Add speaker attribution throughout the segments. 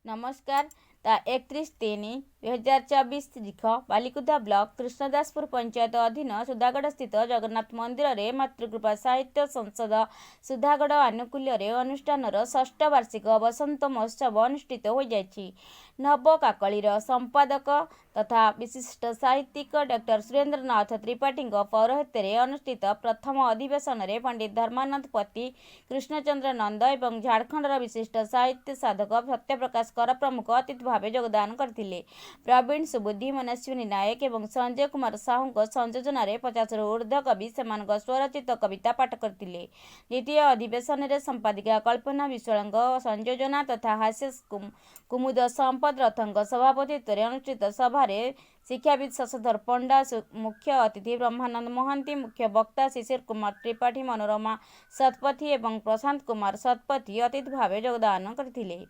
Speaker 1: नमस्कार। 31/3/2024 तारीख बालिकुदा ब्लॉक कृष्णदासपुर पंचायत अधीन सुधागढ़ स्थित जगन्नाथ मंदिर रे मातृकृपा साहित्य संसद सुधागढ़ आनुकूल्य अनुष्ठान षष्ठ वार्षिक वसंत महोत्सव अनुष्ठित हो जायछि। नव काकलीर संपादक तथा विशिष्ट साहित्यिक डॉक्टर सुरेंद्रनाथ त्रिपाठी पौरोहित्य अनुष्ठित प्रथम अधिवेशन में पंडित धर्मानंद पति, कृष्णचंद्र नंद एवं झारखंड विशिष्ट साहित्य साधक सत्यप्रकाश कर प्रमुख अतिथि भाव योगदान करथिले। प्रवीण सुबुद्धि, मनस्विनी नायक एवं संजय कुमार साहू संयोजन 50 रु ऊर्ध्व कवि सेमानक स्वरचित कविता पाठ करथिले। द्वितीय अधिवेशन में संपादिका कल्पना विश्वाल संयोजना तथा हास्य कुमुद संपद रथंक सभापतित्व अनुष्ठित सभा शिक्षाविद शशधर पंडा मुख्य अतिथि, ब्रह्मानंद महांती मुख्य वक्ता, शिशिर कुमार त्रिपाठी, मनोरमा शतपथी एवं प्रशांत कुमार शतपथी अतिथि भाव योगदान करथिले।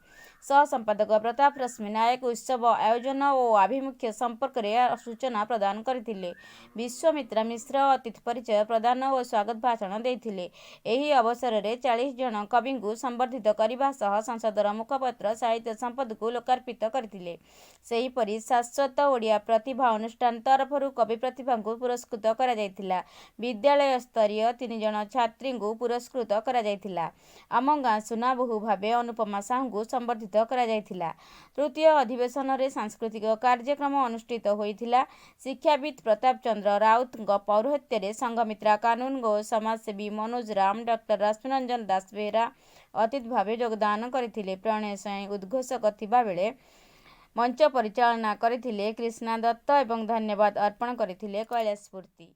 Speaker 1: सह संपादक प्रताप रश्मि नायक उत्सव आयोजन और आभिमुख्य संपर्क में सूचना प्रदान करथिले। विश्वामित्रा मिश्र अतिथि परिचय प्रदान और स्वागत भाषण देथिले। एही अवसर में 40 जन कवि को संबर्धित करने सह संसदर मुखपत्र साहित्य संपद को लोकार्पित करथिले। सेहीपरि शाश्वत ओडिया प्रतिभा अनुष्ठान तरफरु कवि प्रतिभा को पुरस्कृत करा जायथिला। विद्यालय स्तरीय 3 जन छात्री को पुरस्कृत करा जायथिला। आम गाँ सुनाबहू भावे अनुपमा साहू को संबर्धित करा जायथिला। तृतीय अधिवेशन में सांस्कृतिक कार्यक्रम अनुष्ठित होइथिला। शिक्षाविद प्रताप चंद्र राउत पौरोहित्य संघमित्रा कानून गो समाजसेवी मनोज राम, डॉक्टर राष्ट्ररंजन दास बेहरा अतिथि भाव योगदान करथिले। प्रणय साई उद्घोषक थिबा बेले मंच परिचालना करथिले कृष्णा दत्त एवं धन्यवाद अर्पण करथिले कैलाश स्फूर्ति।